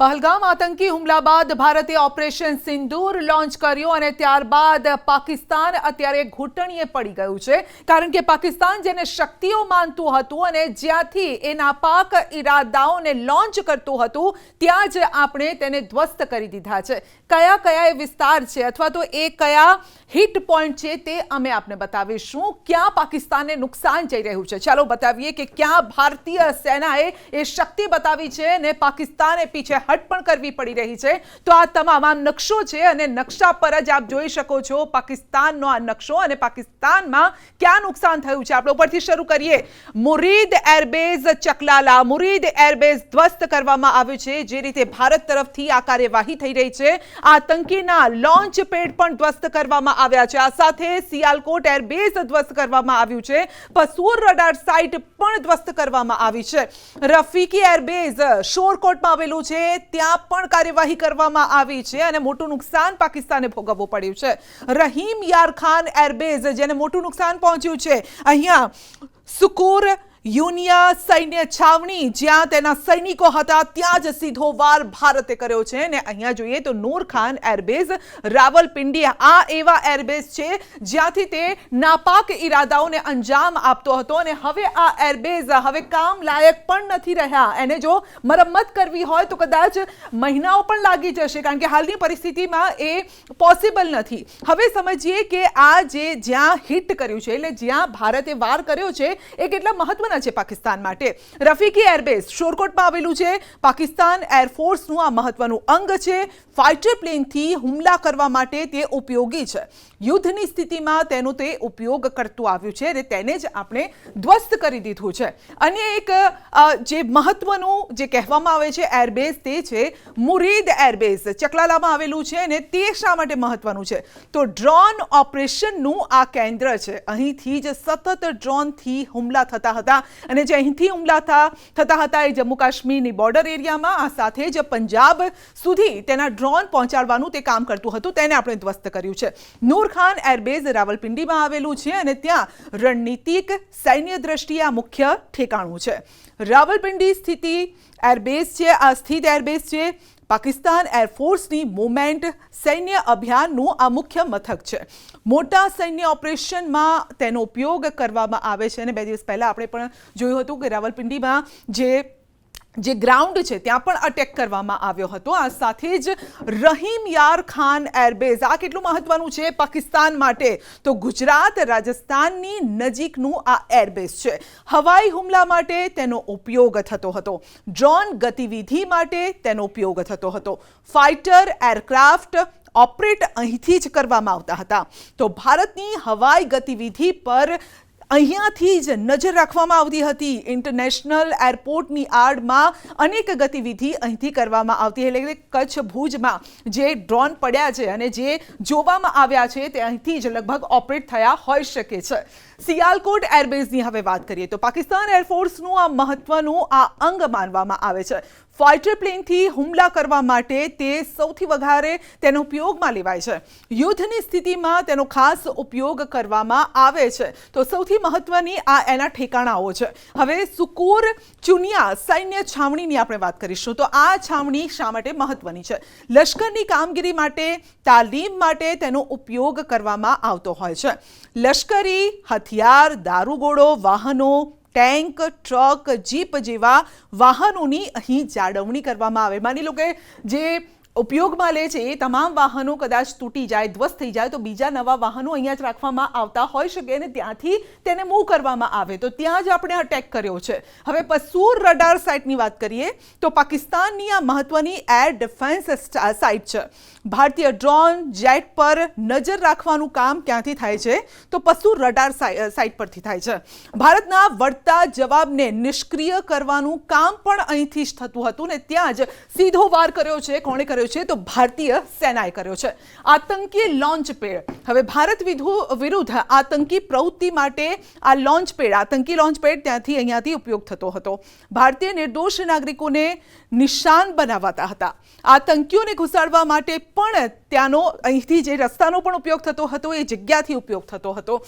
पहलगाम आतंकी हुमला बाद भारते ऑपरेशन सिंदूर लॉन्च કર્યો અને ત્યારબાદ પાકિસ્તાન અત્યારે ઘૂંટણીએ પડી ગયું છે કારણ કે પાકિસ્તાન જેને શક્તિઓ માનતું હતું અને જ્યાંથી એ નાપાક ઈરાદાઓને લોન્ચ કરતું હતું ત્યાં જ આપણે તેને ધ્વસ્ત કરી દીધા છે। કયા કયા એ વિસ્તાર છે અથવા તો એ કયા હિટ પોઈન્ટ છે તે અમે આપને બતાવીશું। ક્યાં પાકિસ્તાનને નુકસાન જઈ રહ્યું છે ચાલો બતાવીએ કે ક્યાં ભારતીય સેનાએ એ શક્તિ બતાવી છે અને પાકિસ્તાને પીછે हट पण करवी पड़ी रही है। तो आ तमाम नक्शो है अने नक्शा पर ज आप जोई शको छो पाकिस्तान आ नक्शो अने पाकिस्तान में क्या नुकसान थयुं छे। आपणे उपरथी शरू करीए। मुरीद एरबेज चकलाला मुरीद एरबेज ध्वस्त करवामां आव्युं छे। जे रीते भारत तरफथी आ कार्यवाही थई रही है आतंकीना लॉन्च पेड पण ध्वस्त करवामां आव्या छे। आ साथे सियालकोट एरबेज ध्वस्त करवामां आव्युं छे। पसूर रडार साइट पण ध्वस्त करवामां आवी छे। रफीकी एरबेज शोरकोटमां आवेलुं छे ત્યાં પણ કાર્યવાહી કરવામાં આવી છે અને મોટું નુકસાન પાકિસ્તાને ભોગવવું પડ્યું છે। રહીમ યાર ખાન એરબેઝ જેને મોટું નુકસાન પહોંચ્યું છે। અહીંયા સુકુર યુનિયા સૈન્ય છાવણી જ્યાં તેના સૈનિકો હતા ત્યાં જ સીધો વાર ભારતે કર્યો છે અને અહીંયા જોઈએ તો નૂર ખાન એરબેઝ રાવલપિંડી આ એવા એરબેઝ છે જ્યાંથી તે નાપાક ઈરાદાઓને અંજામ આપતો હતો અને હવે આ એરબેઝ હવે કામ લાયક પણ નથી રહ્યા। એને જો મરમ્મત કરવી હોય તો કદાચ મહિનાઓ પણ લાગી જશે કારણ કે હાલની પરિસ્થિતિમાં એ પોસિબલ નથી। હવે સમજીએ કે આ જે જ્યાં હિટ કર્યું છે એટલે જ્યાં ભારતે વાર કર્યો છે એ કેટલા મહત્વના पाकिस्तान माटे। रफीकी एरबेज शोरकोट में आवेलू है। पाकिस्तान एरफोर्स नु आ महत्वनु अंग है। फाइटर प्लेन थी हुमला करवा माटे ते उपयोगी है। युद्धनी स्थिति में तेनो ते उपयोग करतुं आव्युं छे अने तेने ज आपणे ध्वस्त करी दीधुं छे। अन्य एक जे महत्वनु जे कहेवामां आवे छे एरबेज ते छे मुरीद एरबेज चकलालामां आवेलू छे अने ते शा माटे महत्वनु छे तो ड्रोन ऑपरेशननु आ केन्द्र छे। અહીંથી જ સતત ડ્રોનથી હુમલા થતા હતા અને જે અહીંથી હુમલા થતા હતા એ જમ્મુ કાશ્મીરની બોર્ડર એરિયામાં આ સાથે જ પંજાબ સુધી તેના ડ્રોન પહોંચાડવાનું તે કામ કરતું હતું તેને આપણે ધ્વસ્ત કર્યું છે। નૂર ખાન એરબેઝ રાવલપિંડીમાં આવેલું છે અને ત્યાં રણનીતિક સૈન્ય દ્રષ્ટિએ આ મુખ્ય ઠેકાણું છે। રાવલપિંડી સ્થિતિ એરબેઝ છે આ સ્થિત એરબેઝ છે। પાકિસ્તાન એરફોર્સની મૂવમેન્ટ સૈન્ય અભિયાનનું આ મુખ્ય મથક છે। મોટા સૈન્ય ઓપરેશનમાં તેનો ઉપયોગ કરવામાં આવે છે અને 2 દિવસ પહેલા આપણે પણ જોયું હતું કે રાવલપિંડીમાં જે ગ્રાઉન્ડ છે ત્યાં પણ અટેક કરવામાં આવ્યો હતો। આ સાથે જ રહીમ યાર ખાન એરબેઝ આ કેટલું મહત્વનું છે પાકિસ્તાન માટે તો ગુજરાત રાજસ્થાનની નજીકનું આ એરબેઝ છે। હવાઈ હુમલા માટે તેનો ઉપયોગ થતો હતો। ડ્રોન ગતિવિધિ માટે તેનો ઉપયોગ થતો હતો। ફાઇટર એરક્રાફ્ટ ઓપરેટ અહીંથી જ કરવામાં આવતા હતા। તો ભારતની હવાઈ ગતિવિધિ પર અહીંયાથી જ નજર રાખવામાં આવતી હતી। ઇન્ટરનેશનલ એરપોર્ટની આડમાં અનેક ગતિવિધિ અહીંથી કરવામાં આવતી એટલે કે કચ્છ ભુજમાં જે ડ્રોન પડ્યા છે અને જે જોવામાં આવ્યા છે તે અહીંથી જ લગભગ ઓપરેટ થયા હોઈ શકે છે। સિયાલકોટ એરબેઝની હવે વાત કરીએ તો પાકિસ્તાન એરફોર્સનું આ મહત્વનું આ અંગ માનવામાં આવે છે। फाइटर प्लेन थी हुमला करवा माटे ते सौथी वधारे तेनो उपयोगमां लेवाय छे। युद्धनी स्थितिमां तेनो खास उपयोग करवामां आवे छे। तो सौथी महत्वनी आ एना ठेकाणाओ छे। हवे सुकूर चुनिया सैन्य छावणीनी आपणे वात करीशुं तो आ छावणी शा माटे महत्वनी छे। लश्करनी कामगीरी माटे तालीम माटे तेनो उपयोग करवामां आवतो होय छे। लश्करी हथियार दारूगोळो वाहनो ટેન્ક ટ્રક જીપ જેવા વાહનોની અહીં જાળવણી કરવામાં આવે। માની લો કે જે ઉપયોગમાં લે છે એ તમામ વાહનો કદાચ તૂટી જાય ધ્વસ્ત થઈ જાય તો બીજા નવા વાહનો અહીંયા જ રાખવામાં આવતા હોઈ શકે અને ત્યાંથી તેને મૂવ કરવામાં આવે તો ત્યાં જ આપણે અટેક કર્યો છે। હવે પસૂર રડાર સાઇટની વાત કરીએ તો પાકિસ્તાનની આ મહત્વની એર ડિફેન્સ સાઇટ છે। ભારતીય ડ્રોન જેટ પર નજર રાખવાનું કામ ક્યાંથી થાય છે તો પસૂર રડાર સાઇટ પરથી થાય છે। ભારતના વળતા જવાબને નિષ્ક્રિય કરવાનું કામ પણ અહીંથી જ થતું હતું ને ત્યાં જ સીધો વાર કર્યો છે। કોણે કર્યો છે તો ભારતીય સેનાએ કર્યો છે। આતંકી લોન્ચ પેડ હવે ભારત વિરુદ્ધ આતંકી પ્રવૃત્તિ માટે આ લોન્ચ પેડ આતંકી લોન્ચ પેડ ત્યાંથી અહીંયાથી ઉપયોગ થતો હતો। ભારતીય નિર્દોષ નાગરિકોને નિશાન બનાવાતા હતા। આતંકીઓને ઘુસાડવા માટે પણ ત્યાંનો અહીંથી જે રસ્તાનો પણ ઉપયોગ થતો હતો એ જગ્યાથી ઉપયોગ થતો હતો।